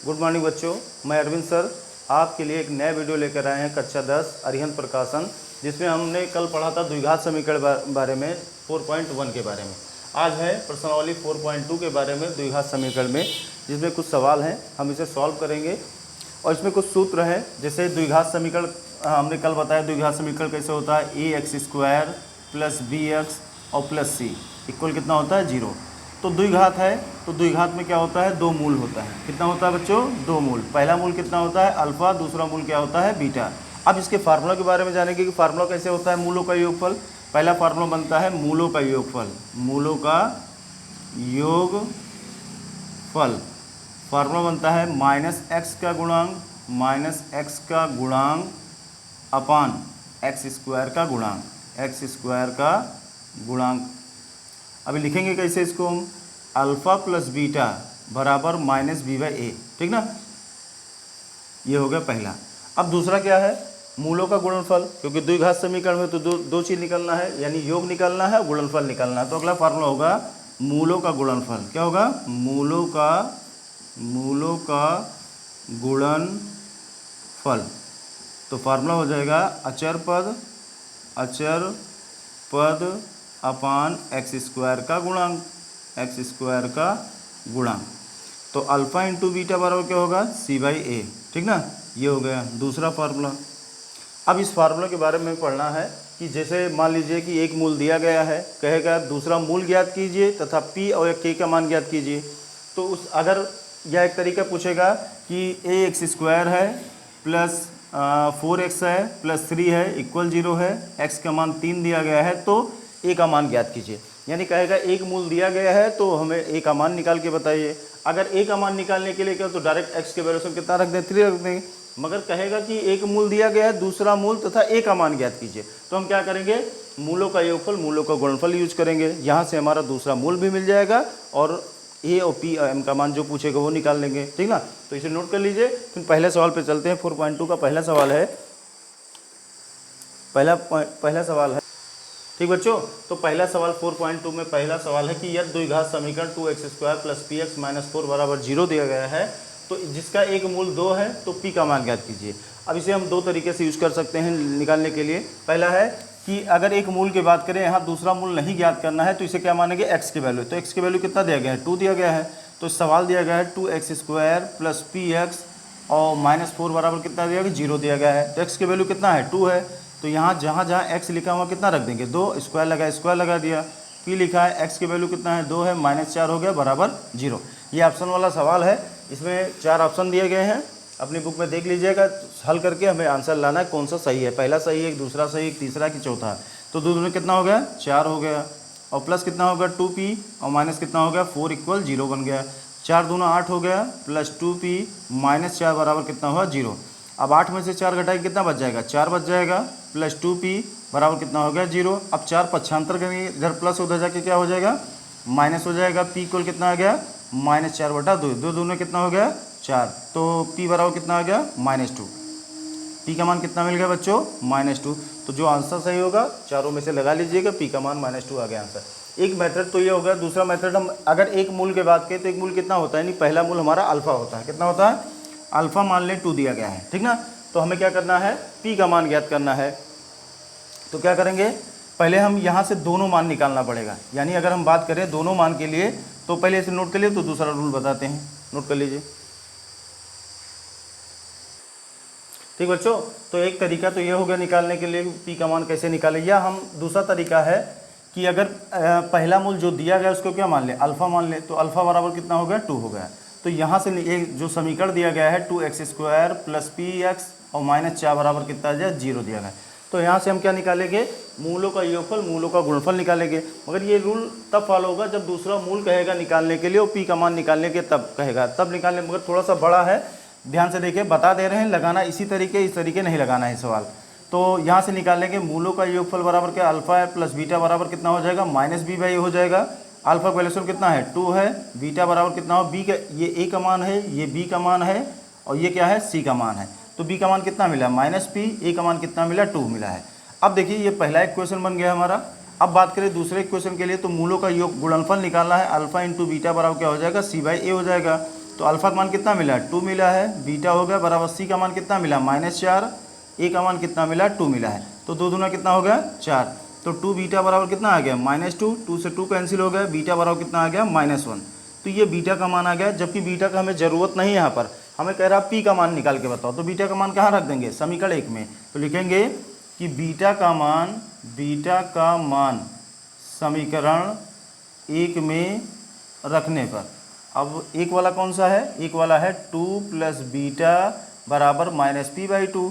Good morning बच्चों, मैं Arvind sir आपके लिए एक नया वीडियो लेकर आए हैं कक्षा 10 अरिहंत प्रकाशन, जिसमें हमने कल पढ़ा था द्विघात समीकरण बारे में 4.1 के बारे में। आज है प्रश्नावली 4.2 के बारे में द्विघात समीकरण में, जिसमें कुछ सवाल हैं, हम इसे सॉल्व करेंगे और इसमें कुछ सूत्र हैं। जैसे द्विघात समीकरण हमने कल बताया, द्विघात समीकरण कैसे होता है, ax² प्लस bx और प्लस c इक्वल कितना होता है 0। तो द्विघात है तो द्विघात में क्या होता है, दो मूल होता है। कितना होता है बच्चों, दो मूल। पहला मूल कितना होता है अल्फा, दूसरा मूल क्या होता है बीटा। अब इसके फार्मूला के बारे में जानेंगे कि फार्मूला कैसे होता है मूलों का योगफल। पहला फार्मूला बनता है मूलों का योगफल, मूलों का योगफल। फार्मूला बनता है -x का गुणांक, -x का गुणांक अपान x² का गुणांक, x² का गुणांक। अभी लिखेंगे कैसे इसको हम, अल्फ़ा प्लस बीटा बराबर -b/a, ठीक ना। ये हो गया पहला। अब दूसरा क्या है, मूलों का गुणनफल, क्योंकि द्विघात समीकरण में तो दो चीज़ निकलना है, यानी योग निकलना है, गुणनफल निकलना है। तो अगला फार्मूला होगा मूलों का गुणनफल। क्या होगा, मूलों का गुणनफल। तो फार्मूला हो जाएगा अचर पद अपान x² का गुणांक, x² का गुणांक। तो अल्फ़ा इंटू बीटा बराबर क्या होगा c/a, ठीक ना। ये हो गया दूसरा फार्मूला। अब इस फार्मूला के बारे में पढ़ना है कि जैसे मान लीजिए कि एक मूल दिया गया है, कहेगा दूसरा मूल ज्ञात कीजिए तथा p और k का मान ज्ञात कीजिए। तो उस अगर यह एक तरीका पूछेगा कि ax² है प्लस 4x है प्लस 3 है इक्वल 0 है, x का मान 3 दिया गया है, तो a का मान ज्ञात कीजिए। यानी कहेगा एक मूल दिया गया है तो हमें a का मान निकाल के बताइए। अगर a का मान निकालने के लिए क्या, तो डायरेक्ट x के वैल्यूशन कितना रख दें, 3 रख देंगे। मगर कहेगा कि एक मूल दिया गया है, दूसरा मूल तथा a का मान ज्ञात कीजिए, तो हम क्या करेंगे, मूलों का योगफल, मूलों का गुणनफल यूज करेंगे। यहाँ से हमारा दूसरा मूल भी मिल जाएगा और a और p और m का मान जो पूछेगा वो निकाल लेंगे, ठीक ना। तो इसे नोट कर लीजिए। फिर पहले सवाल पे चलते हैं। 4.2 का पहला सवाल है, पहला सवाल है, ठीक बच्चों। तो पहला सवाल 4.2 में पहला सवाल है कि यदि द्विघात समीकरण 2x² प्लस px - 4 बराबर 0 दिया गया है, तो जिसका एक मूल 2 है, तो p का मान ज्ञात कीजिए। अब इसे हम दो तरीके से यूज कर सकते हैं निकालने के लिए। पहला है कि अगर एक मूल की बात करें, यहाँ दूसरा मूल नहीं ज्ञात करना है, तो इसे क्या मानेंगे, x की वैल्यू। तो x की वैल्यू कितना दिया गया है, 2 दिया गया है। तो सवाल दिया गया है 2x² प्लस px और -4 बराबर कितना दिया गया, 0 दिया गया है। तो x की वैल्यू कितना है, 2 है। तो यहाँ जहाँ x लिखा हुआ कितना रख देंगे, 2, स्क्वायर लगा दिया। p लिखा है, x की वैल्यू कितना है, 2 है, -4 हो गया बराबर 0। ये ऑप्शन वाला सवाल है, इसमें 4 ऑप्शन दिए गए हैं, अपनी बुक में देख लीजिएगा। हल करके हमें आंसर लाना है कौन सा सही है, पहला सही है, दूसरा सही, तीसरा कि चौथा। तो दो में कितना हो गया, 4 हो गया, और प्लस कितना होगा 2p और माइनस कितना हो गया 4 इक्वल 0 बन गया। 4 दूना 8 हो गया, प्लस 2p -4 बराबर कितना हुआ 0। अब 8 में से 4 घटाएंगे कितना बच जाएगा, 4 बच जाएगा, प्लस 2p बराबर कितना हो गया 0। अब 4 पक्षांतर करेंगे, इधर प्लस उधर जाके क्या हो जाएगा, माइनस हो जाएगा। p इक्वल कितना आ गया, -4/2, 2 दूने कितना हो गया 4, तो p बराबर कितना आ गया -2। p का मान कितना मिल गया बच्चों, -2। तो जो आंसर सही होगा चारों में से लगा लीजिएगा, p का मान -2 आ गया आंसर। एक मेथड तो ये होगा। दूसरा मेथड, हम अगर एक मूल की बात करें तो एक मूल कितना होता है, नहीं पहला मूल हमारा अल्फा होता है। कितना होता है, अल्फा मान लें 2 दिया गया है, ठीक ना। तो हमें क्या करना है, p का मान ज्ञात करना है। तो क्या करेंगे, पहले हम यहाँ से दोनों मान निकालना पड़ेगा। यानी अगर हम बात करें दोनों मान के लिए, तो पहले इसे नोट कर लिए, तो दूसरा रूल बताते हैं, नोट कर लीजिए, ठीक बच्चों। तो एक तरीका तो ये हो गया निकालने के लिए p का मान कैसे निकालें, या हम दूसरा तरीका है कि अगर पहला मूल जो दिया गया उसको क्या मान लें, अल्फ़ा मान लें। तो अल्फ़ा बराबर कितना हो गया, 2 हो गया। तो यहाँ से ये जो समीकरण दिया गया है 2x² प्लस px और -4 बराबर कितना आ जाए 0 दिया गया है। तो यहाँ से हम क्या निकालेंगे, मूलों का योगफल, मूलों का गुणनफल निकालेंगे। मगर ये रूल तब फॉलो होगा जब दूसरा मूल कहेगा निकालने के लिए और p का मान निकालने के तब कहेगा, तब निकालने। मगर थोड़ा सा बड़ा है, ध्यान से देखिए, बता दे रहे हैं, लगाना इसी तरीके, इस तरीके नहीं लगाना है सवाल। तो यहाँ से निकालेंगे मूलों का योगफल बराबर क्या, अल्फ़ा है प्लस बीटा बराबर कितना हो जाएगा, -b/a हो जाएगा। अल्फ़ा का वैल्यूशन कितना है 2 है, बीटा बराबर कितना हो, b का ये a का मान है, ये b का मान है, और ये क्या है c का मान है। तो b का मान कितना मिला -p, a का मान कितना मिला 2 मिला है। अब देखिए ये पहला इक्वेशन बन गया हमारा। अब बात करें दूसरे इक्वेशन के लिए, तो मूलों का योग गुणनफल निकालना है। अल्फ़ा इंटू बीटा बराबर क्या हो जाएगा, c/a हो जाएगा। तो अल्फ़ा का मान कितना मिला, 2 मिला है, बीटा हो गया बराबर सी का मान कितना मिला -4, ए का मान कितना मिला, 2 मिला है, तो 2 दूना कितना हो गया 4, तो 2 बीटा बराबर कितना आ गया -2, 2 से 2 कैंसिल हो गया, बीटा बराबर कितना आ गया -1। तो ये बीटा का मान आ गया, जबकि बीटा का हमें ज़रूरत नहीं है, यहाँ पर हमें कह रहा है पी का मान निकाल के बताओ, तो बीटा का मान कहाँ रख देंगे, समीकरण 1 में, तो लिखेंगे कि बीटा का मान समीकरण 1 में रखने पर, अब एक वाला कौन सा है, एक वाला है 2 प्लस बीटा बराबर -p/2,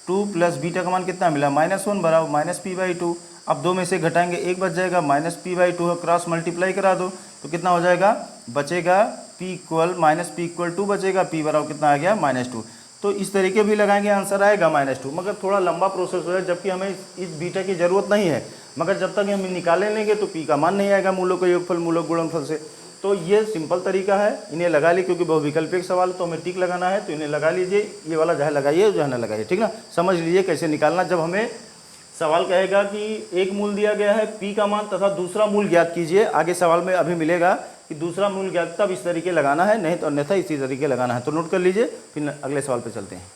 2 प्लस बीटा का मान कितना मिला -1 बराबर -p/2। अब दो में से घटाएंगे एक बच जाएगा, -p/2 क्रॉस मल्टीप्लाई करा दो तो कितना हो जाएगा, बचेगा -p=2 बचेगा, p बराबर कितना आ गया -2। तो इस तरीके भी लगाएंगे आंसर आएगा -2, मगर थोड़ा लंबा प्रोसेस हो है, जबकि हमें इस बीटा की ज़रूरत नहीं है, मगर जब तक हम निकाले लेंगे तो p का मान नहीं आएगा मूलों का योगफल मूलों गुणनफल से। तो ये सिंपल तरीका है, इन्हें लगा ली, क्योंकि बहुविकल्पिक सवाल तो हमें टिक लगाना है, तो इन्हें लगा लीजिए, ये वाला चाहे लगाइए चाहे ना लगाइए, ठीक ना। समझ लीजिए कैसे निकालना, जब हमें सवाल कहेगा कि एक मूल दिया गया है p का मान तथा दूसरा मूल ज्ञात कीजिए, आगे सवाल में अभी मिलेगा कि दूसरा मूल ज्ञात, तब इस तरीके लगाना है, नहीं तो अन्यथा इसी तरीके लगाना है। तो नोट कर लीजिए, फिर अगले सवाल पे चलते हैं।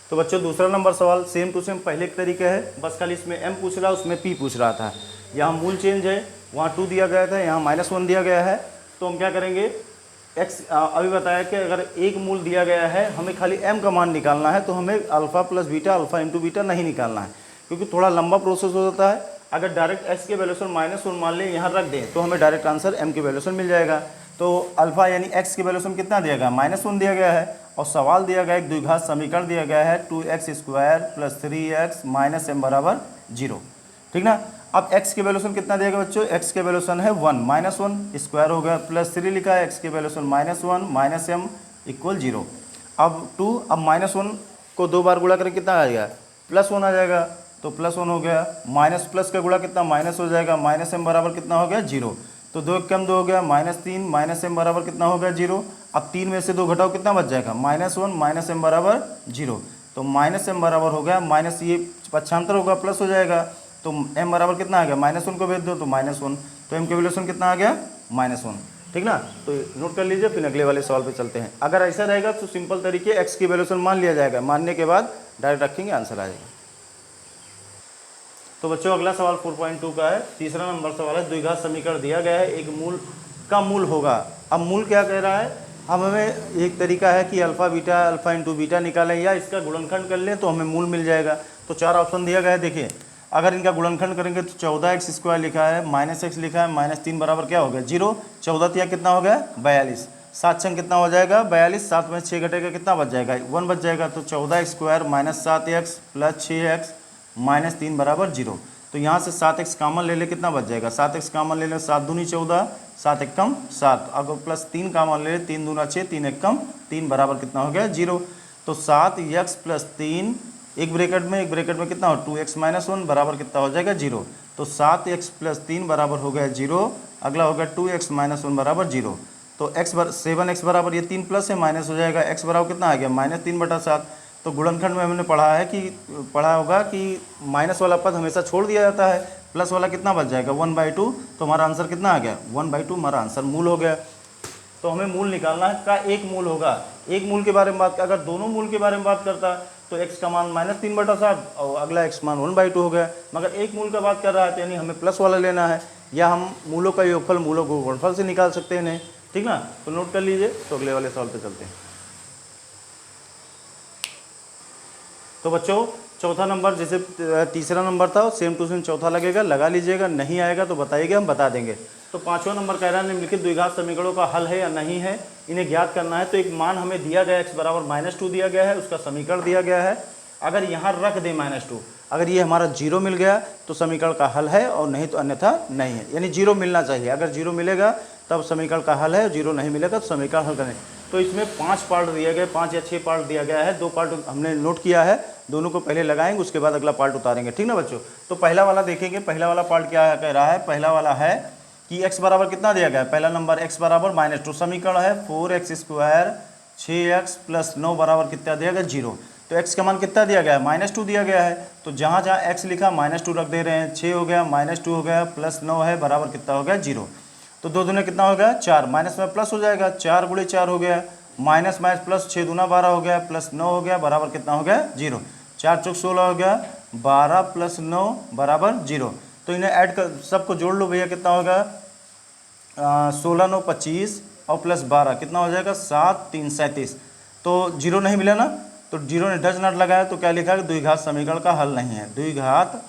तो बच्चों दूसरा नंबर सवाल सेम टू सेम पहले के तरीके है, बस खाली इसमें m पूछ रहा, उसमें p पूछ रहा था। यहाँ मूल चेंज है, वहाँ 2 दिया गया था, यहाँ -1 दिया गया है। तो हम क्या करेंगे, x अभी बताया कि अगर एक मूल दिया गया है, हमें खाली m का मान निकालना है, तो हमें alpha plus beta, alpha into beta नहीं निकालना है, क्योंकि थोड़ा लंबा प्रोसेस हो जाता है। अगर डायरेक्ट x के वैल्यूशन -1 मान लें यहाँ रख दें, तो हमें डायरेक्ट आंसर m के वैल्यूशन मिल जाएगा। तो अल्फ़ा यानी x के वैल्यूशन कितना दिया गया, -1 दिया गया है, और सवाल दिया गया एक द्विघात समीकरण दिया गया है 2x² + 3x - m बराबर 0, ठीक ना। अब x के वैल्यूशन कितना दिया गया बच्चों, x के वैल्यूशन है 1, -1 स्क्वायर हो गया, +3 लिखा है, x के वैल्यूशन -1 - m = 0। अब 2, अब -1 को 2 बार गुणा करके कितना आ जाएगा, +1 आ जाएगा, तो +1 हो गया, माइनस प्लस का गुणा कितना माइनस हो जाएगा, -m बराबर कितना हो गया 0, तो 2 कम 2 हो गया -3, -m बराबर कितना हो गया 0। अब 3 में से 2 घटाओ कितना बच जाएगा, -1 - m बराबर 0, तो -m बराबर हो गया माइनस, ये पक्षांतर होगा प्लस हो जाएगा, तो m बराबर कितना आ गया, -1 को भेज दो तो -1, तो m के वैल्यूशन कितना आ गया -1, ठीक ना। तो नोट कर लीजिए, फिर अगले वाले सवाल पे चलते हैं। अगर ऐसा रहेगा तो सिंपल तरीके x की वैल्यूशन मान लिया जाएगा, मानने के बाद डायरेक्ट रखेंगे, आंसर आ जाएगा। तो बच्चों अगला सवाल 4.2 का है, तीसरा नंबर सवाल है, द्विघात समीकरण दिया गया है, एक मूल का मूल होगा। अब मूल क्या कह रहा है, अब हमें एक तरीका है कि alpha beta, alpha into beta निकालें या इसका गुणनखंड कर लें तो हमें मूल मिल जाएगा। तो 4 ऑप्शन दिया गया है, देखिए अगर इनका गुणनखंड करेंगे तो 14x² लिखा है, -x लिखा है, -3 बराबर क्या हो गया 0, 14 कितना हो गया 42, 7 छंग कितना हो जाएगा 42, 7 में 6 घटेगा कितना बच जाएगा 1 बच जाएगा, तो 14x² - 7x + 6x - 3 बराबर 0। तो यहाँ से 7x कॉमन ले ले, कितना बच जाएगा, 7x कॉमन ले ले, 7 दूनी 14, 7 एकम 7, अगर +3 कॉमन ले ले, 3 दूना 6, 3 एकम 3 बराबर कितना हो गया 0। तो 7x + 3, एक ब्रैकेट में कितना हो 2x - 1 बराबर कितना हो जाएगा 0, तो 7x + 3 बराबर हो गया 0। अगला हो गया 2x - 1 बराबर 0, तो 7x बराबर, ये 3 प्लस है माइनस हो जाएगा, x बराबर कितना आ गया -3/7। तो गुणनखंड में हमने पढ़ा होगा कि माइनस वाला पद हमेशा छोड़ दिया जाता है, प्लस वाला कितना बच जाएगा 1/2, तो हमारा आंसर कितना आ गया 1/2, हमारा आंसर मूल हो गया। तो हमें मूल निकालना है, का एक मूल होगा, एक मूल के बारे में बात, अगर दोनों मूल के बारे में बात करता तो x का मान -3/7 और अगला x मान 1/2 हो गया, मगर एक मूल का बात कर रहा है तो यानी हमें प्लस वाला लेना है, या हम मूलों का योगफल मूलों को गुणनफल से निकाल सकते हैं इन्हें, ठीक ना। तो नोट कर लीजिए, तो अगले वाले सवाल पे चलते हैं। तो बच्चों चौथा नंबर, जैसे तीसरा नंबर था सेम टू सेम चौथा लगेगा, लगा लीजिएगा, नहीं आएगा तो बताइएगा, हम बता देंगे। तो पांचवा नंबर कह रहा है निम्नलिखित द्विघात समीकरणों का हल है या नहीं है, इन्हें ज्ञात करना है। तो एक मान हमें दिया गया x बराबर -2 दिया गया है, उसका समीकरण दिया गया है, अगर यहाँ रख दे -2, अगर ये हमारा 0 मिल गया तो समीकरण का हल है, और नहीं तो अन्यथा नहीं है, यानी 0 मिलना चाहिए, अगर 0 मिलेगा तब समीकरण का हल है, 0 नहीं मिलेगा तो समीकरण हल करें। तो इसमें 5 पार्ट दिए गए, 5 या 6 पार्ट दिया गया है, 2 पार्ट हमने नोट किया है, दोनों को पहले लगाएंगे उसके बाद अगला पार्ट उतारेंगे, ठीक ना बच्चों। तो पहला वाला देखेंगे, पहला वाला पार्ट क्या कह रहा है, पहला वाला है कि x बराबर कितना दिया गया है, पहला नंबर x बराबर -2, समीकरण है 4x² 6x + 9 बराबर कितना दिया गया 0। तो x का मान कितना दिया गया है -2 दिया गया है, तो जहाँ जहाँ x लिखा -2 रख दे रहे हैं, 6 हो गया -2 हो गया +9 है बराबर कितना हो गया 0। तो 2 दूने कितना हो गया 4, माइनस में प्लस हो जाएगा, 4 गुणे 4 हो गया, माइनस माइनस प्लस 6 दूना 12 हो गया, प्लस 9 हो गया, बराबर कितना हो गया 0। 4 चौक 16 हो गया, 12 प्लस 9 बराबर 0। तो इन्हें ऐड कर सबको जोड़ लो भैया, कितना होगा 16 9 25 और प्लस 12 कितना हो जाएगा 7 3 37। तो 0 नहीं मिला ना, तो 0 ने डज नॉट लगाया, तो क्या लिखा है द्विघात समीकरण का हल नहीं है, द्विघात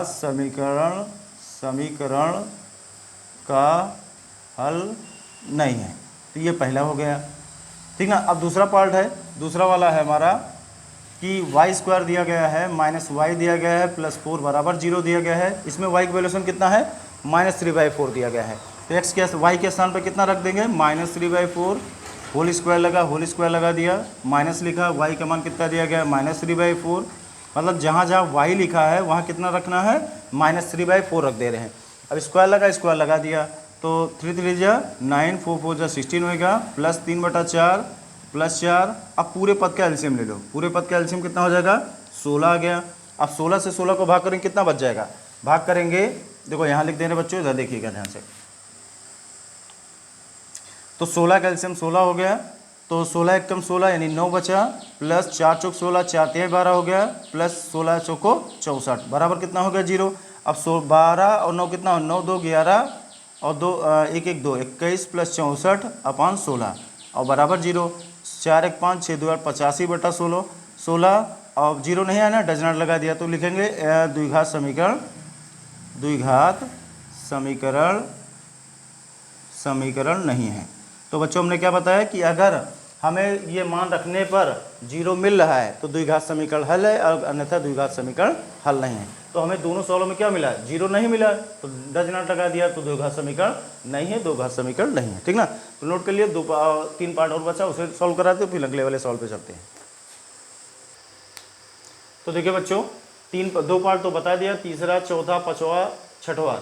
समीकरण का हल नहीं है। तो ये पहला हो गया, ठीक ना। अब दूसरा पार्ट है, दूसरा वाला है हमारा कि वाई स्क्वायर दिया गया है माइनस वाई दिया गया है प्लस 4 बराबर 0 दिया गया है। इसमें वाई का वैल्यूशन कितना है -3/4 दिया गया है। तो एक्स के वाई के स्थान पर कितना रख देंगे -3/4, होल स्क्वायर लगा दिया, माइनस लिखा, वाई का मान कितना दिया गया है -3/4। मतलब जहाँ जहाँ वाई लिखा है वहाँ कितना रखना है -3/4 रख दे रहे हैं। अब स्क्वायर लगा दिया, तो 3 3 जा 9, 4 4 जा 16 होगा, प्लस 3/4 प्लस 4। अब पूरे पद का एलसीएम ले लो, पूरे पद का एलसीएम कितना हो जाएगा 16 आ गया। अब 16 से 16 को भाग करेंगे कितना बच जाएगा, भाग करेंगे देखो यहाँ लिख दे रहे बच्चों, इधर देखिएगा ध्यान से। तो 16 का एलसीएम 16 हो गया, तो 16 एकम 16 यानी 9 बचा, प्लस 4 चौक 16, 4 3 12 हो गया, प्लस 16 चौको 64 बराबर कितना हो गया 0। अब 12 और 9 कितना हो, 9 2 11 और 2 1 1 2 21 प्लस 64/16 और बराबर 0। 4 1 5 6 2 8 85/16 16 और 0 नहीं है ना, डज नॉट लगा दिया, तो लिखेंगे द्विघात समीकरण नहीं है। तो बच्चों हमने क्या बताया कि अगर हमें ये मान रखने पर 0 मिल रहा है तो द्विघात समीकरण हल है, और अन्यथा द्विघात समीकरण हल नहीं है। तो हमें दोनों सवालों में क्या मिला, 0 नहीं मिला, तो डज नॉट लगा दिया, तो द्विघात समीकरण नहीं है, द्विघात समीकरण नहीं है, ठीक ना। तो नोट कर लिए, 3 पार्ट और बचा, उसे सॉल्व कराते हो, फिर अगले वाले सवाल पे चलते हैं। तो देखिए बच्चों 2 पार्ट तो बता दिया, तीसरा चौथा पाँचवा छठवा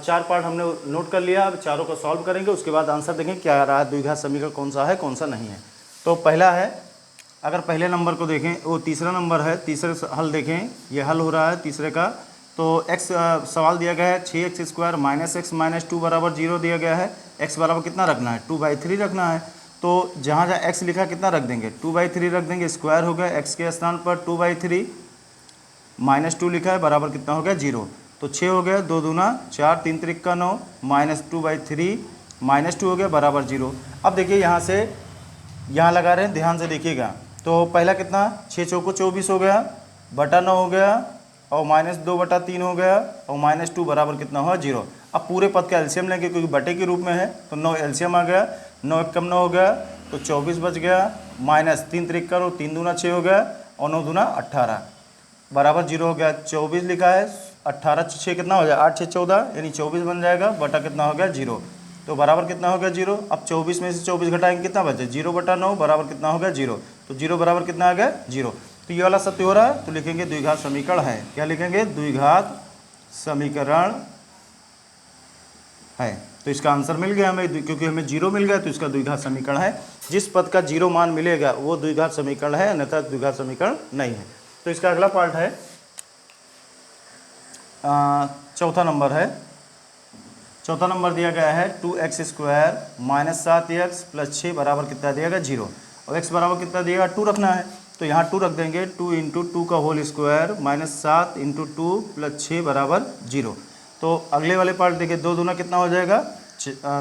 4 पार्ट हमने नोट कर लिया। अब चारों को सॉल्व करेंगे, उसके बाद आंसर देखें क्या आ रहा है, द्विघात समीकरण कौन सा है कौन सा नहीं है। तो पहला है, अगर पहले नंबर को देखें, वो तीसरा नंबर है, तीसरे हल देखें, ये हल हो रहा है तीसरे का। तो x सवाल दिया गया है 6x² - x - 2 बराबर 0 दिया गया है। x बराबर कितना रखना है 2/3 रखना है। तो जहाँ जहाँ x लिखा कितना रख देंगे 2/3 रख देंगे, स्क्वायर हो गया, x के स्थान पर 2/3 -2 लिखा है, बराबर कितना हो गया 0। तो 6 हो गया, 2 दूना 4 3 3 का 9 -2/3 -2 हो गया, बराबर 0। अब देखिए यहाँ से यहाँ लगा रहे हैं, ध्यान से देखिएगा। तो पहला कितना 6 चौको 24 हो गया, बटा 9 हो गया, और -2/3 हो गया, और -2 बराबर कितना हुआ 0। अब पूरे पद का एलसीएम लेंगे क्योंकि बटे के रूप में है, तो 9 एलसीएम आ गया, 9 एकम 9 हो गया, तो 24 बच गया, -3 3 का 3 दूना 6 हो गया, और 9 दूना 18 बराबर 0 हो गया। 24 लिखा है, 18 6 कितना हो जाएगा 8 6 14 यानी 24 बन जाएगा, बटा कितना हो गया 0। तो बराबर कितना हो गया 0। अब 24 में से 24 घटाएंगे कितना बचे 0/9 बराबर कितना हो गया 0। तो 0 बराबर कितना आ गया 0। तो ये वाला सत्य हो रहा है, तो लिखेंगे द्विघात समीकरण है। क्या लिखेंगे द्विघात समीकरण है। तो इसका आंसर मिल गया हमें, क्योंकि हमें 0 मिल गया तो इसका द्विघात समीकरण है। जिस पद का 0 मान मिलेगा वो द्विघात समीकरण है, अन्यथा द्विघात समीकरण नहीं है। तो इसका अगला पार्ट है, चौथा नंबर है। चौथा नंबर दिया गया है 2x² - 7x + 6 बराबर कितना दिया गया 0। और x बराबर कितना दिएगा 2 रखना है, तो यहाँ 2 रख देंगे, 2 × 2 का होल स्क्वायर -7 × 2 + 6 बराबर 0। तो अगले वाले पार्ट देखिए, 2 दूना कितना हो जाएगा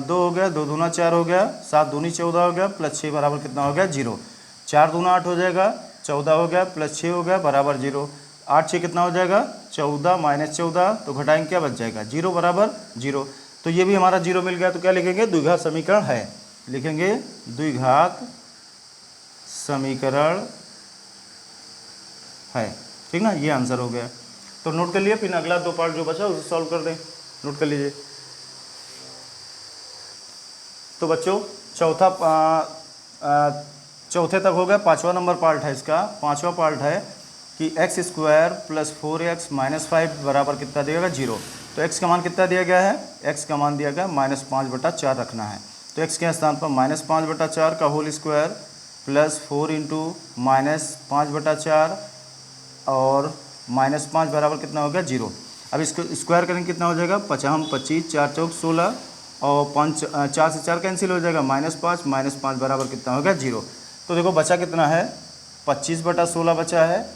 2 हो गया, 2 दूना 4 हो गया, 7 दूनी 14 हो गया, प्लस 6 बराबर कितना हो गया 0। 4 दूना 8 हो जाएगा, 14 हो गया, प्लस 6 हो गया, बराबर 0। 8 6 कितना हो जाएगा 14 -14, तो घटाएंगे क्या बच जाएगा 0 बराबर 0। तो ये भी हमारा 0 मिल गया, तो क्या लिखेंगे द्विघात समीकरण है। लिखेंगे द्विघात समीकरण है, ठीक ना, ये आंसर हो गया। तो नोट कर लिए, फिर अगला 2 पार्ट जो बचा उसे सॉल्व कर दें, नोट कर लीजिए। तो बच्चों चौथे तक हो गया, 5वां नंबर पार्ट है इसका। 5वां पार्ट है कि x² + 4x - 5 बराबर कितना दिया गया 0। तो x का मान कितना दिया गया है, x का मान दिया गया -5/4 रखना है। तो x के स्थान पर -5/4 का होल स्क्वायर प्लस 4 × -5/4 और -5 बराबर कितना हो गया 0। अब इसको स्क्वायर करेंगे कितना हो जाएगा, 5 25 4 चौक 16 और 5 4 से 4 कैंसिल हो जाएगा, -5 बराबर कितना होगा 0। तो देखो बचा कितना है, 25/16 बचा है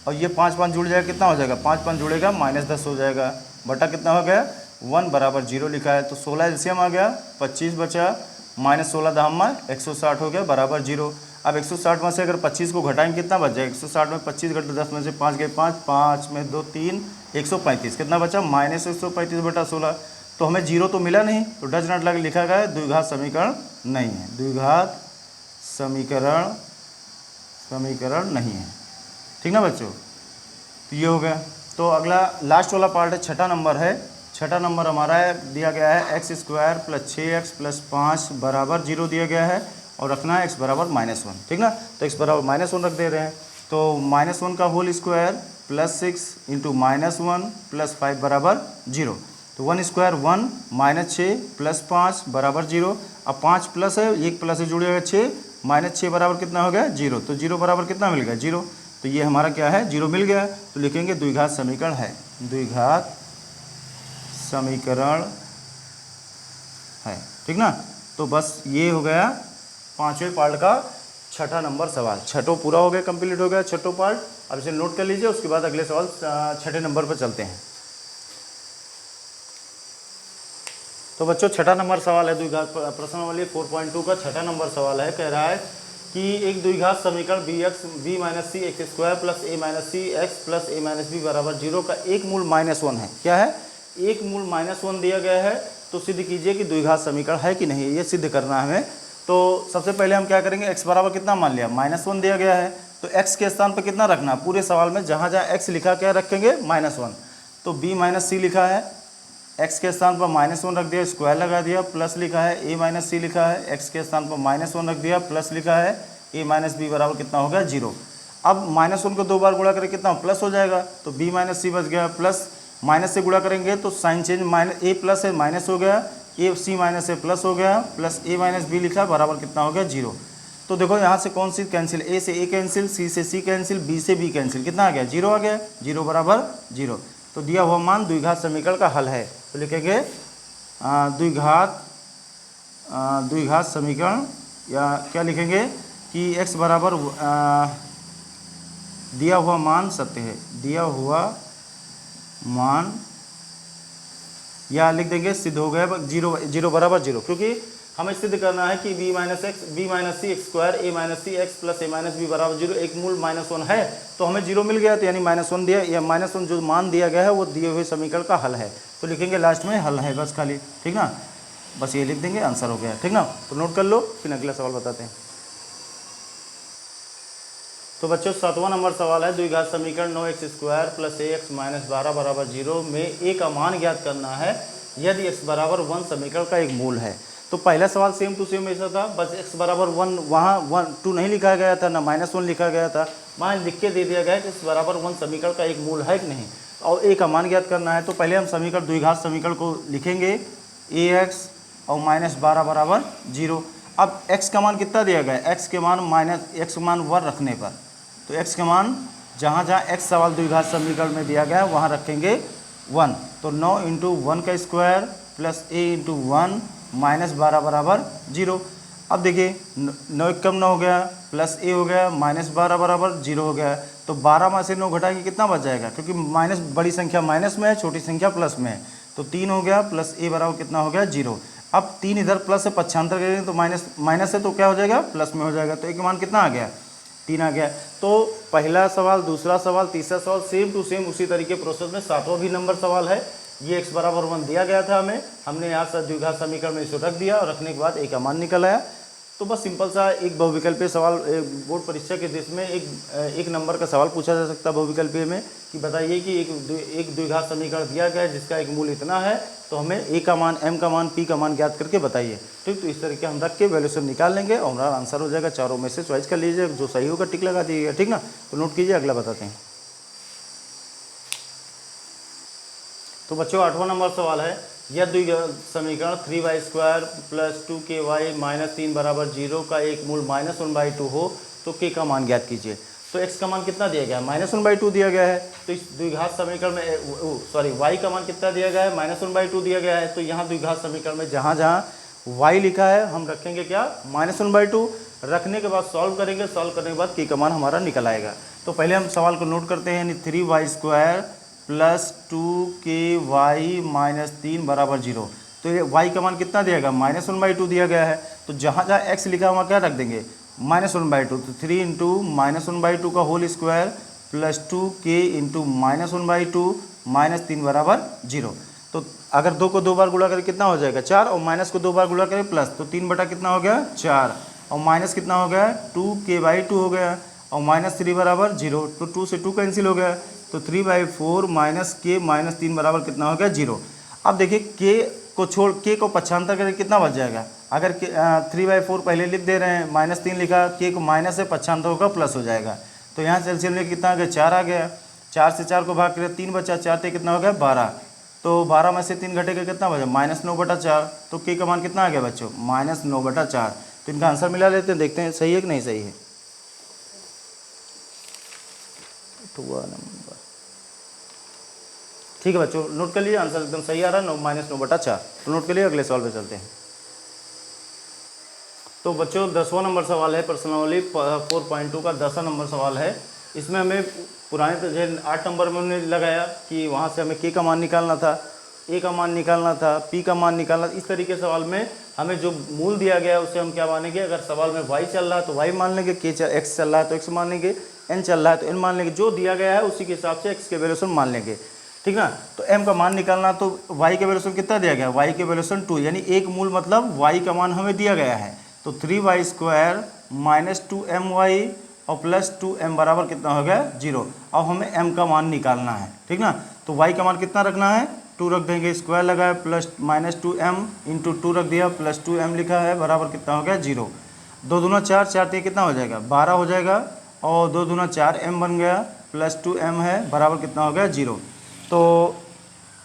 और ये 5 5 जुड़ जाएगा, कितना हो जाएगा, 5 5 जुड़ेगा -10 हो जाएगा, बटा कितना हो गया 1 बराबर 0 लिखा है। तो 16 एलसीएम आ गया, 25 बचा -16 दाम 160 हो गया बराबर 0। अब 160 में से अगर 25 को घटाएंगे कितना बच जाएगा, 160 में 25 घटे 10 में से 5 गए 5, 5 में 2 3, 135 कितना बचा -135/16। तो हमें 0 तो मिला नहीं, तो डज नॉट लग लिखा गया है, द्विघात समीकरण नहीं है, द्विघात समीकरण नहीं है। ठीक ना बच्चों, तो ये हो गया। तो अगला लास्ट वाला पार्ट है, छठा नंबर है। छठा नंबर हमारा है, दिया गया है x² + 6x + 5 बराबर 0 दिया गया है और रखना है x बराबर -1। ठीक ना, तो x बराबर -1 रख दे रहे हैं। तो -1 का होल स्क्वायर +6 × -1 + 5 बराबर 0। तो 1 स्क्वायर 1 -6 + 5 बराबर 0। अब 5 प्लस है, एक प्लस से जुड़ेगा 6, -6 बराबर कितना हो गया 0। तो 0 बराबर कितना मिल गया 0। तो ये हमारा क्या है 0 मिल गया। तो लिखेंगे द्विघात समीकरण है, द्विघात समीकरण है। ठीक ना, तो बस ये हो गया पांचवें पार्ट का छठा नंबर सवाल। छठों पूरा हो गया, कंप्लीट हो गया छठों पार्ट। अब इसे नोट कर लीजिए, उसके बाद अगले सवाल छठे नंबर पर चलते हैं। तो बच्चों छठा नंबर सवाल है द्विघात प्रश्नावली 4.2 का छठा नंबर सवाल है। कह रहा है कि एक द्विघात समीकरण b - c x² + a - c x + a - b बराबर 0 का एक मूल -1 है। क्या है, एक मूल -1 दिया गया है। तो सिद्ध कीजिए कि द्विघात समीकरण है कि नहीं, ये सिद्ध करना है हमें। तो सबसे पहले हम क्या करेंगे, x बराबर कितना मान लिया, -1 दिया गया है। तो x के स्थान पर कितना रखना, पूरे सवाल में जहाँ जहाँ x लिखा क्या रखेंगे -1। तो b - c लिखा है, x के स्थान पर -1 रख दिया, स्क्वायर लगा दिया, प्लस लिखा है a - c लिखा है, x के स्थान पर -1 रख दिया, प्लस लिखा है a - b बराबर कितना हो गया 0। अब -1 को 2 बार गुणा करें कितना प्लस हो जाएगा, तो b - c बच गया, प्लस माइनस से गुणा करेंगे तो साइन चेंज, a प्लस है माइनस हो गया, c माइनस है प्लस हो गया, प्लस a - b लिखा बराबर कितना हो गया 0। तो देखो यहाँ से कौन सी कैंसिल, a से a कैंसिल, c से c कैंसिल, b से b कैंसिल, कितना आ गया 0 आ गया, 0 बराबर 0। तो दिया हुआ मान द्विघात समीकरण का हल है। तो लिखेंगे द्विघात समीकरण, या क्या लिखेंगे कि x बराबर दिया हुआ मान सत्य है, दिया हुआ मान, या लिख देंगे सिद्ध हो गया 0 बराबर 0, क्योंकि हमें सिद्ध करना है कि b - c x² a - c x + a - b बराबर 0 एक मूल -1 है। तो हमें 0 मिल गया, तो यानी -1 दिया, या -1 जो मान दिया गया है वो दिए हुए समीकरण का हल है। तो लिखेंगे लास्ट में हल है बस खाली। ठीक ना, बस ये लिख देंगे, आंसर हो गया। ठीक ना, तो नोट कर लो, फिर अगला सवाल बताते हैं। तो बच्चों 7वां नंबर सवाल है, द्विघात समीकरण 9x² + ax - 12 बराबर 0 में a का मान ज्ञात करना है यदि x बराबर 1 समीकरण का एक मूल है। तो पहला सवाल सेम टू सेम ऐसा था, बस x बराबर 1 वहाँ 2 नहीं लिखा गया था, ना -1 लिखा गया था, वहाँ लिख के दे दिया गया है कि x बराबर 1 समीकरण का एक मूल है कि नहीं, और a का मान ज्ञात करना है। तो पहले हम समीकरण द्विघात समीकरण को लिखेंगे, ax और -12 बराबर 0। अब x का मान कितना दिया गया है, x के मान -1 रखने पर, तो x के मान जहाँ जहाँ x सवाल द्विघात समीकरण में दिया गया है वहाँ रखेंगे 1। तो 9 × 1 का स्क्वायर प्लस a × 1 -12 बराबर 0। अब देखिए 9 1 कम 9 हो गया, प्लस a हो गया, -12 बराबर 0 हो गया। तो 12 में से 9 घटाएंगे कितना बच जाएगा, क्योंकि माइनस बड़ी संख्या माइनस में है, छोटी संख्या प्लस में है। तो 3 हो गया, प्लस a बराबर कितना हो गया 0। अब 3 इधर प्लस से पक्षांतर करेंगे तो माइनस है, तो क्या हो जाएगा प्लस में हो जाएगा। तो a का मान कितना आ गया 3 आ गया। तो पहला सवाल, दूसरा सवाल, तीसरा सवाल सेम टू सेम उसी तरीके प्रोसेस में 7वां भी नंबर सवाल है। ये x बराबर 1 दिया गया था हमें, हमने यहाँ से द्विघात समीकरण में इसे रख दिया और रखने के बाद a का मान निकल आया। तो बस सिंपल सा एक बहुविकल्पीय सवाल, बोर्ड परीक्षा के देश में एक नंबर का सवाल पूछा जा सकता है बहुविकल्पीय में, कि बताइए कि एक द्विघात समीकरण दिया गया है जिसका एक मूल इतना है, तो हमें a का मान, m का मान, p का मान ज्ञात करके बताइए। ठीक, तो इस तरीके हम रख के वैल्यूशन निकाल लेंगे और हमारा आंसर हो जाएगा। चारों में से चॉइस कर लीजिए, जो सही होगा टिक लगा दीजिएगा। ठीक ना, तो नोट कीजिए, अगला बताते हैं। तो बच्चों 8वां नंबर सवाल है, यह द्विघात समीकरण 3y² + 2ky - 3 बराबर 0 का एक मूल -1/2 हो तो k का मान ज्ञात कीजिए। तो x का मान कितना दिया गया है, -1/2 दिया गया है। तो इस द्विघात समीकरण में सॉरी y का मान कितना दिया गया है, -1/2 दिया गया है। तो यहाँ द्विघात समीकरण में जहाँ जहाँ y लिखा है हम रखेंगे क्या, -1/2। रखने के बाद सॉल्व करेंगे, सॉल्व करने के बाद k का मान हमारा निकल आएगा। तो पहले हम सवाल को नोट करते हैं, 3y² + 2ky - 3 = 0। तो ये y का मान कितना दिया गया, -1/2 दिया गया है। तो जहाँ जहाँ x लिखा है वहाँ क्या रख देंगे, -1/2। तो 3 × -1/2 का होल स्क्वायर + 2k × -1/2 - 3 = 0। तो अगर 2 को 2 बार गुणा करें कितना हो जाएगा, 4, और माइनस को 2 बार गुणा करें प्लस, तो 3 बटा कितना हो गया, 4, और माइनस कितना हो गया, 2k/2 हो गया, और -3 = 0। तो 2 से 2 कैंसिल हो गया, तो 3/4 - k - 3 बराबर कितना हो गया, 0। अब देखिए k को छोड़, k को पक्षांतर करें कितना बच जाएगा। अगर 3/4 पहले लिख दे रहे हैं, -3 लिखा, k को माइनस से पक्षांतर होगा प्लस हो जाएगा। तो यहाँ से एलसीएम में कितना आ गया, 4 आ गया। 4 से 4 को भाग करें, 3 बचा, 4 से कितना हो गया, 12। तो 12 में से 3 घटेगा कितना बचा, -9/4। तो k का मान कितना आ गया बच्चों, -9/4। तो इनका आंसर मिला लेते हैं, देखते हैं सही है कि नहीं सही है। ठीक है बच्चों, नोट कर लिए, आंसर एकदम सही आ रहा है, -9/4। तो नोट कर लिए, अगले सवाल पे चलते हैं। तो बच्चों 10वां नंबर सवाल है, प्रश्नावली 4.2 का 10वां नंबर सवाल है। इसमें हमें पुराने तो 8 नंबर में हमने लगाया कि वहाँ से हमें k का मान निकालना था, a का मान निकालना था, p का मान निकालना था। इस तरीके सवाल में हमें जो मूल दिया गया है उसे हम क्या मानेंगे, अगर सवाल में y चल रहा है तो y मान लेंगे, x चल रहा है तो x मान लेंगे, n चल रहा है तो n मान लेंगे। जो दिया गया है उसी के हिसाब से x के वैल्यूशन मान लेंगे, ठीक ना। तो m का मान निकालना, तो y के वैल्यूशन कितना दिया गया है, y के वैल्यूशन 2, यानी एक मूल मतलब y का मान हमें दिया गया है। तो 3y² - 2my और +2m बराबर कितना हो गया, 0। अब हमें m का मान निकालना है, ठीक ना। तो y का मान कितना रखना है, 2 रख देंगे, स्क्वायर लगाए, -2m × 2 रख दिया, +2m लिखा है, बराबर कितना हो गया, 0। 2 दूना 4, 4 3 कितना हो जाएगा, 12 हो जाएगा, और 2 दूना 4m बन गया, +2m है, बराबर कितना हो गया, 0। तो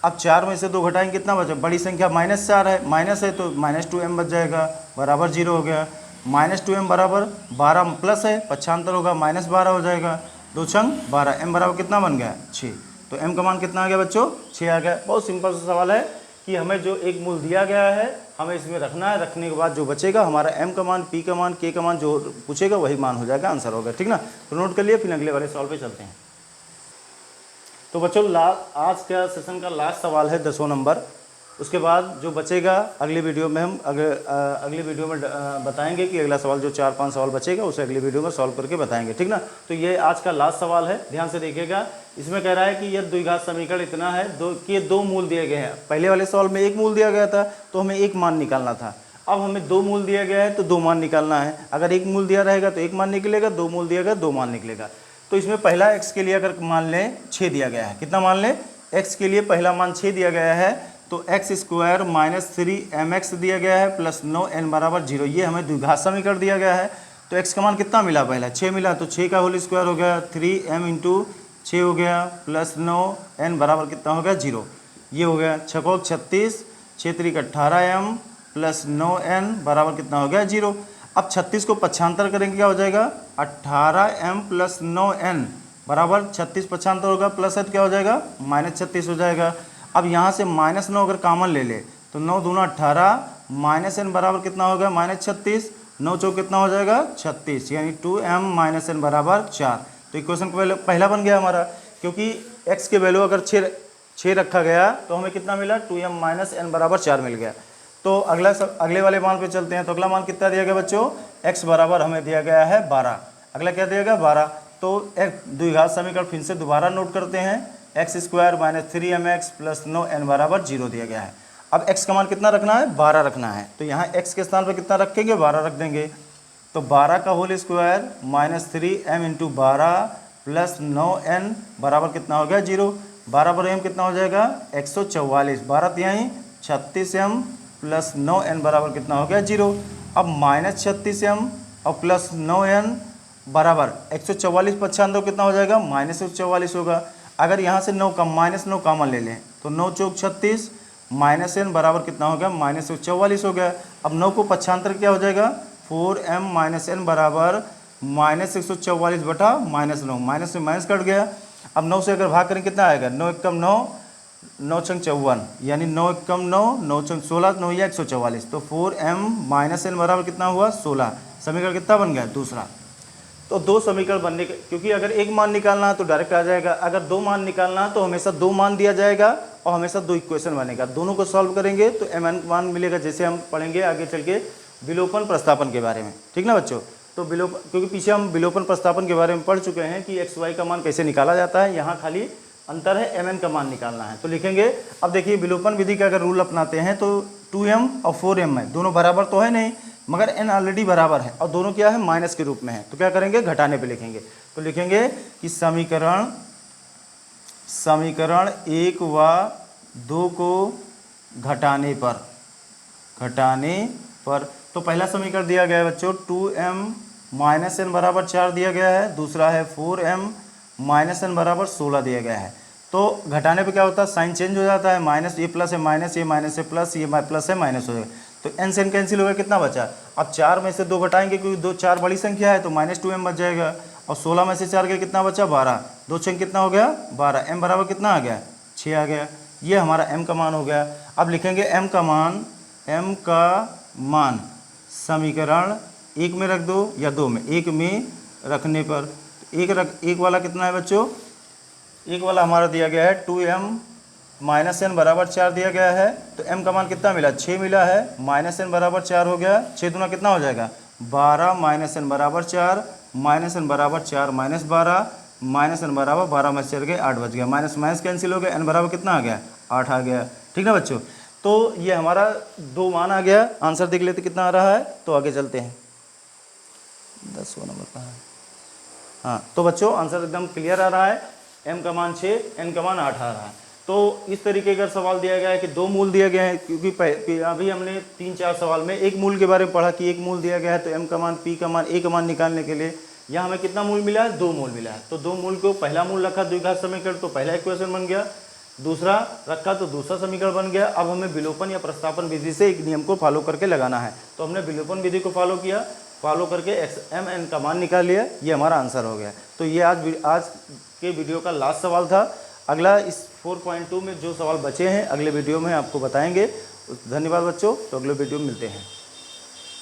अब 4 में से 2 घटाएंगे कितना बचा, बड़ी संख्या -4 है, माइनस है तो -2m बच जाएगा, बराबर 0 हो गया। -2m बराबर 12 प्लस है, पक्षांतर होगा, -12 हो जाएगा, 2 छंग 12, m बराबर कितना बन गया, 6। तो m का मान कितना आ गया बच्चों, 6 आ गया। बहुत सिंपल सा सवाल है कि हमें जो एक मूल दिया गया है हमें इसमें रखना है, रखने के बाद जो बचेगा हमारा m का मान, p का मान, k का मान जो पूछेगा वही मान हो जाएगा, आंसर होगा, ठीक ना। तो नोट कर लिए, फिर अगले वाले सवाल पे चलते हैं। तो बच्चों आज का सेशन का लास्ट सवाल है 10वां नंबर। उसके बाद जो बचेगा अगले वीडियो में हम अगले वीडियो में बताएंगे कि अगला सवाल जो 4-5 सवाल बचेगा उसे अगले वीडियो में सॉल्व करके बताएंगे, ठीक ना। तो ये आज का लास्ट सवाल है, ध्यान से देखिएगा। इसमें कह रहा है कि यह द्विघात समीकरण इतना है कि 2 मूल दिए गए हैं। पहले वाले सवाल में 1 मूल दिया गया था तो हमें 1 मान निकालना था। अब हमें 2 मूल दिया गया है तो 2 मान निकालना है। अगर 1 मूल दिया रहेगा तो 1 मान निकलेगा, 2 मूल दिया गया 2 मान निकलेगा। तो इसमें पहला x के लिए अगर मान लें 6 दिया गया है, कितना मान लें, x के लिए पहला मान 6 दिया गया है, तो x² - 3mx दिया गया है +9n = 0। ये हमें द्विघात समीकरण दिया गया है। तो x का मान कितना मिला, पहला 6 मिला, तो 6 का होल स्क्वायर हो गया, 3m × 6 हो गया, +9n बराबर कितना हो गया, 0। ये हो गया 6 36, 6 3 18m +9n बराबर कितना हो गया, 0। अब 36 को पक्षांतर करेंगे क्या हो जाएगा, 18m + 9n बराबर 36 पक्षांतर होगा, प्लस है तो क्या हो जाएगा, -36 हो जाएगा। अब यहाँ से -9 अगर कॉमन ले ले तो 9 दूना 18, -n बराबर कितना हो गया, -36, 9 चौक कितना हो जाएगा, 36, यानी 2m - n बराबर 4। तो इक्वेशन पहला बन गया हमारा, क्योंकि x के वैल्यू अगर 6 रखा गया तो हमें कितना मिला, 2m - n बराबर 4 मिल गया। तो अगले वाले मान पे चलते हैं। तो अगला मान कितना दिया गया बच्चों, x बराबर हमें दिया गया है 12। अगला क्या दिया गया, 12। तो एक द्विघात समीकरण फिर से दोबारा नोट करते हैं, x² - 3mx + 9n बराबर 0 दिया गया है। अब x का मान कितना रखना है, 12 रखना है। तो यहाँ x के स्थान पर कितना रखेंगे, 12 रख देंगे। तो 12 का होल स्क्वायर -3m × 12 + 9n बराबर कितना हो गया, 0। 12 पर m कितना हो जाएगा, 144, 12 तिहाई 36m + 9n बराबर कितना हो गया, 0। अब -36m और +9n बराबर 144 पक्षांतर कितना हो जाएगा, -144 होगा। अगर यहाँ से -9 कॉमन ले लें तो 9 चौक 36, -n बराबर कितना हो गया, -144 हो गया। अब 9 को पक्षांतर क्या हो जाएगा, 4m - n बराबर -144 बटा -9, माइनस में माइनस कट गया। अब 9 से अगर भाग करें कितना आएगा, 9 एकम 9, 9 छंग 54, यानी 9 एकम 9, 9 छंग 16, 9 या 144, तो 4m माइनस n बराबर कितना हुआ 16। समीकरण कितना बन गया, दूसरा। तो दो समीकरण बनने के, क्योंकि अगर एक मान निकालना है तो डायरेक्ट आ जाएगा, अगर दो मान निकालना है तो हमेशा दो मान दिया जाएगा और हमेशा दो इक्वेशन बनेगा, दोनों को सॉल्व करेंगे तो mn मान मिलेगा, जैसे हम पढ़ेंगे आगे चल के विलोपन प्रस्तापन के बारे में, ठीक ना बच्चों। तो विलोपन, क्योंकि पीछे हम विलोपन प्रस्तापन के बारे में पढ़ चुके हैं कि एक्स वाई का मान कैसे निकाला जाता है, यहाँ खाली अंतर है mn का मान निकालना है। तो लिखेंगे, अब देखिए विलोपन विधि का अगर रूल अपनाते हैं तो 2m और 4m है, दोनों बराबर तो है नहीं, मगर n ऑलरेडी बराबर है और दोनों क्या है, माइनस के रूप में है, तो क्या करेंगे, घटाने पे लिखेंगे। तो लिखेंगे कि समीकरण 1 व 2 को घटाने पर, तो पहला समीकरण दिया गया है बच्चों 2m माइनस n बराबर 4 दिया गया है, दूसरा है 4m माइनस n बराबर 16 दिया गया है। तो घटाने पे क्या होता है, साइन चेंज हो जाता है, माइनस ये प्लस है माइनस, ये माइनस है प्लस, ये प्लस है माइनस हो जाएगा, तो n से n कैंसिल हो गया, कितना बचा। अब 4 में से 2 घटाएंगे क्योंकि 2 4 बड़ी संख्या है, तो -2m बच जाएगा, और 16 में से 4 के कितना बचा, 12, 2 छंग कितना हो गया 12, m बराबर कितना आ गया 6 आ गया, ये हमारा m का मान हो गया। अब लिखेंगे m का मान समीकरण 1 में रख दो या 2 में, 1 में रखने पर एक वाला कितना है बच्चों, एक वाला हमारा दिया गया है 2m माइनस n बराबर 4 दिया गया है, तो m का मान कितना मिला, 6 मिला है, माइनस n बराबर 4 हो गया, 6 दूना कितना हो जाएगा 12, माइनस n बराबर 4, माइनस n बराबर 4 माइनस 12, माइनस n बराबर 12 में 4 गए 8 बच गया, माइनस माइनस कैंसिल हो गया, n बराबर कितना आ गया 8 आ गया, ठीक ना बच्चों। तो ये हमारा 2 मान आ गया, आंसर देख लेते कितना आ रहा है, तो आगे चलते हैं, 10वां नंबर का है, हाँ। तो बच्चों आंसर एकदम क्लियर आ रहा है, m का मान 6, n का मान 8 आ रहा है। तो इस तरीके का सवाल दिया गया है कि 2 मूल दिए गए हैं, क्योंकि अभी हमने 3-4 सवाल में एक मूल के बारे में पढ़ा कि एक मूल दिया गया है, तो m का मान, p का मान, a का मान निकालने के लिए यहाँ हमें कितना मूल मिला है, 2 मूल मिला है। तो 2 मूल को पहला मूल रखा द्विघात समीकरण, तो पहला इक्वेशन बन गया, दूसरा रखा तो दूसरा समीकरण बन गया। अब हमें विलोपन या प्रस्तापन विधि से एक नियम को फॉलो करके लगाना है, तो हमने विलोपन विधि को फॉलो किया, फॉलो करके mn का मान निकाल लिया, ये हमारा आंसर हो गया। तो ये आज के वीडियो का लास्ट सवाल था। अगला इस 4.2 में जो सवाल बचे हैं अगले वीडियो में आपको बताएंगे। धन्यवाद बच्चों, तो अगले वीडियो में मिलते हैं।